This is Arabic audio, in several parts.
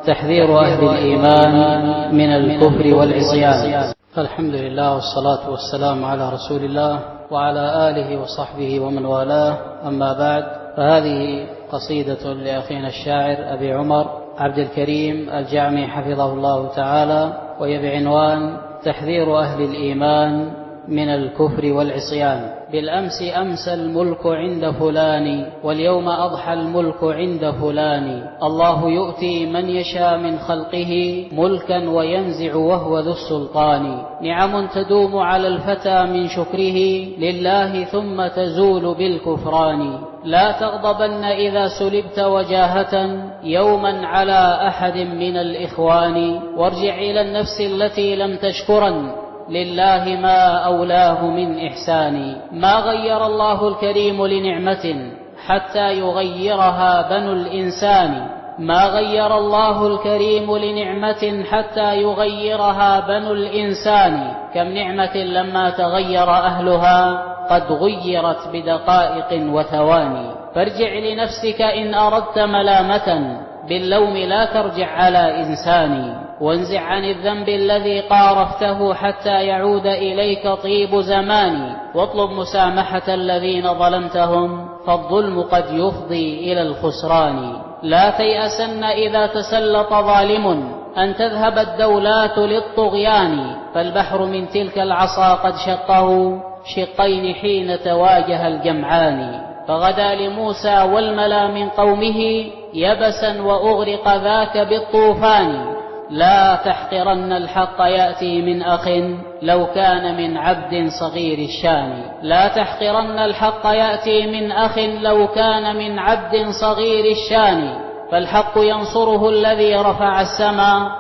تحذير أهل الإيمان من الكفر والعصيان. الحمد لله والصلاة والسلام على رسول الله وعلى آله وصحبه ومن والاه، أما بعد، فهذه قصيدة لأخينا الشاعر أبي عمر عبد الكريم الجعمي حفظه الله تعالى، وهي بعنوان تحذير أهل الإيمان من الكفر والعصيان. بالأمس أمسى الملك عند فلان، واليوم أضحى الملك عند فلان. الله يؤتي من يشاء من خلقه ملكا وينزع وهو ذو السلطان. نعم تدوم على الفتى من شكره لله ثم تزول بالكفران. لا تغضبن إذا سلبت وجاهة يوما على أحد من الإخوان. وارجع إلى النفس التي لم تشكرن لله ما أولاه من إحسان. ما غير الله الكريم لنعمة حتى يغيرها بنو الإنسان. ما غير الله الكريم لنعمة حتى يغيرها بنو الإنسان. كم نعمة لما تغير أهلها قد غيرت بدقائق وثواني. فارجع لنفسك إن أردت ملامة، باللوم لا ترجع على إنسان. وانزع عن الذنب الذي قارفته حتى يعود إليك طيب زمان. واطلب مسامحة الذين ظلمتهم، فالظلم قد يفضي إلى الخسران. لا تيأسن إذا تسلط ظالم أن تذهب الدولات للطغيان. فالبحر من تلك العصا قد شقه شقين حين تواجه الجمعان. فغدا لموسى والملا من قومه يبسا وأغرق ذاك بالطوفان. لا تحقرن الحق يأتي من أخ لو كان من عبد صغير الشان. لا تحقرن الحق يأتي من أخ لو كان من عبد صغير الشان. فالحق ينصره الذي رفع السماء،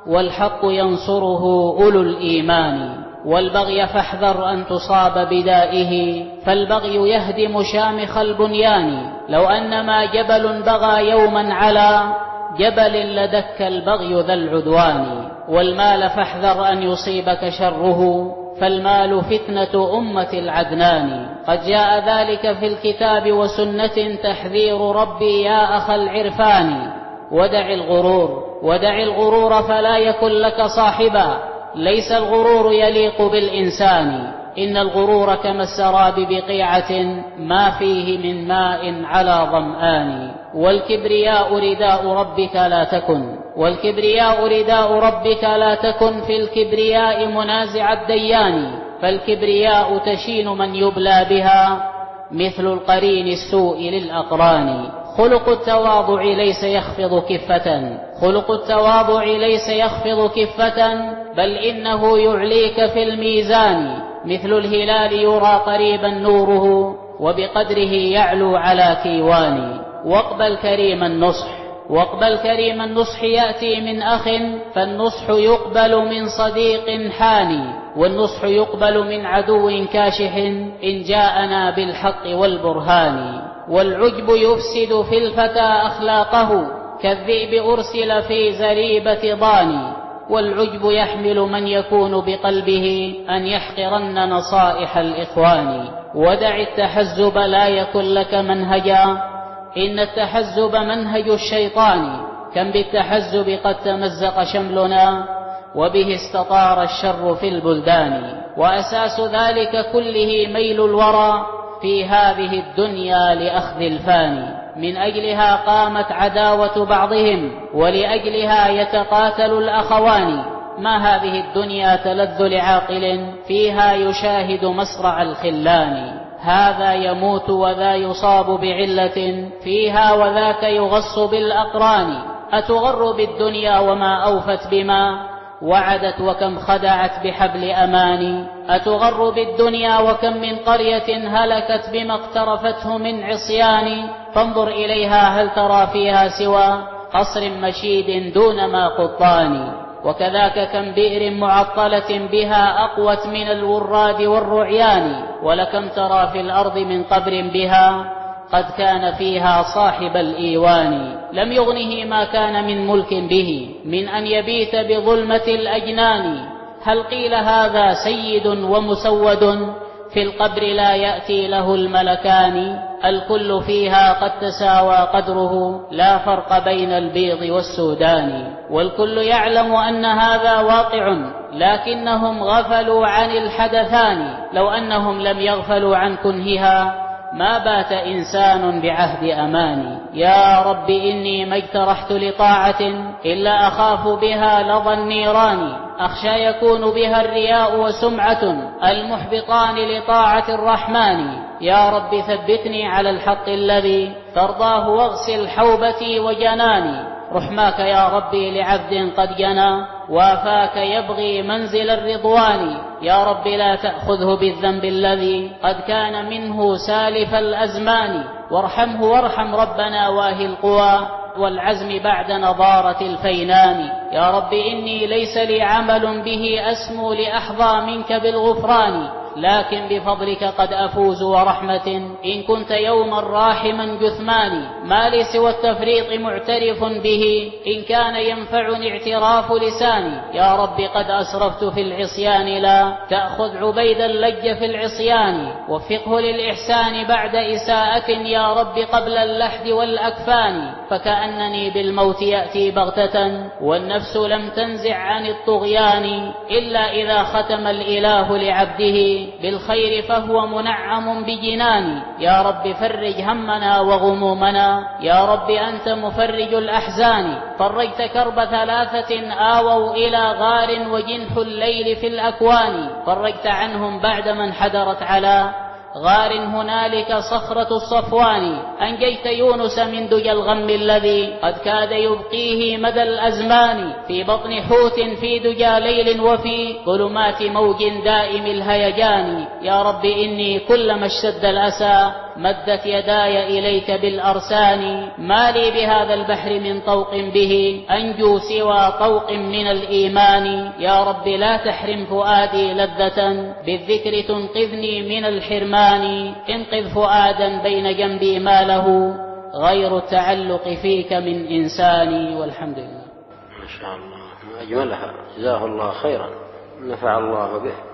والحق ينصره أولو الإيمان. والبغي فاحذر أن تصاب بدائه، فالبغي يهدم شامخ البنيان. لو أنما جبل بغى يوما على جبل لدك البغي ذا العدوان. والمال فاحذر أن يصيبك شره، فالمال فتنة أمة العدنان. قد جاء ذلك في الكتاب وسنة تحذير ربي يا أخ العرفان. ودع الغرور فلا يكن لك صاحبا، ليس الغرور يليق بالإنسان. إن الغرور كما السراب بقيعة ما فيه من ماء على ظمآن. والكبرياء رداء ربك لا تكن في الكبرياء منازع الديان. فالكبرياء تشين من يبلى بها مثل القرين السوء للأقران. خلق التواضع ليس يخفض كفة بل إنه يعليك في الميزان. مثل الهلال يرى قريبا نوره وبقدره يعلو على كيوان. واقبل كريم النصح يأتي من أخ، فالنصح يقبل من صديق حاني. والنصح يقبل من عدو كاشح إن جاءنا بالحق والبرهان. والعجب يفسد في الفتى أخلاقه كالذئب أرسل في زريبة ضاني. والعجب يحمل من يكون بقلبه أن يحقرن نصائح الإخوان. ودع التحزب لا يكن لك منهجا، إن التحزب منهج الشيطان. كم بالتحزب قد تمزق شملنا وبه استطار الشر في البلدان. وأساس ذلك كله ميل الورى في هذه الدنيا لأخذ الفاني. من أجلها قامت عداوة بعضهم ولأجلها يتقاتل الأخوان. ما هذه الدنيا تلذ لعاقل فيها يشاهد مصرع الخلان. هذا يموت وذا يصاب بعلة فيها وذاك يغص بالأقران. أتغر بالدنيا وما أوفت بما وعدت وكم خدعت بحبل أماني. أتغر بالدنيا وكم من قرية هلكت بما اقترفته من عصيان. فانظر إليها هل ترى فيها سوى قصر مشيد دون ما قطان. وكذاك كم بئر معطلة بها أقوت من الوراد والرعيان. ولكم ترى في الأرض من قبر بها قد كان فيها صاحب الإيوان. لم يغنه ما كان من ملك به من أن يبيت بظلمة الأجنان. هل قيل هذا سيد ومسود في القبر لا يأتي له الملكان، الكل فيها قد تساوى قدره، لا فرق بين البيض والسودان. والكل يعلم أن هذا واقع، لكنهم غفلوا عن الحدثان، لو أنهم لم يغفلوا عن كنهها ما بات إنسان بعهد أماني. يا رب إني ما اجترحت لطاعة إلا أخاف بها لظى النيران، أخشى يكون بها الرياء وسمعة المحبطان لطاعة الرحمن. يا رب ثبتني على الحق الذي ترضاه واغسل حوبتي وجناني. رحماك يا ربي لعبد قد جنى وافاك يبغي منزل الرضوان. يا رب لا تأخذه بالذنب الذي قد كان منه سالف الأزمان، وارحمه وارحم ربنا واهي القوى والعزم بعد نضارة الفينان. يا رب إني ليس لي عمل به أسمو لأحظى منك بالغفران، لكن بفضلك قد أفوز ورحمة إن كنت يوما راحما جثماني. ما لي سوى التفريط معترف به إن كان ينفعني اعتراف لساني. يا رب قد أسرفت في العصيان لا تأخذ عبيدا لج في العصيان، وفقه للإحسان بعد إساءة يا رب قبل اللحد والأكفان. فكأنني بالموت يأتي بغتة والنفس لم تنزع عن الطغيان، إلا إذا ختم الإله لعبده بالخير فهو منعم بجنان. يا رب فرج همنا وغمومنا، يا رب أنت مفرج الأحزان. فرجت كرب 3 آووا إلى غار وجنح الليل في الأكوان، فرجت عنهم بعد من حدرت على غار هنالك صخرة الصفوان. أنجيت يونس من دجى الغم الذي قد كاد يبقيه مدى الأزمان، في بطن حوت في دجى ليل وفي ظلمات موج دائم الهيجان. يا رب إني كلما اشتد الأسى مدت يداي إليك بالأرسان. ما لي بهذا البحر من طوق به أنجو سوى طوق من الإيمان. يا رب لا تحرم فؤادي لذة بالذكر تنقذني من الحرمان. انقذ فؤادا بين جنبي ما له غير التعلق فيك من إنساني. والحمد لله. ما شاء الله، أجملها، جزاه الله خيرا، نفع الله به.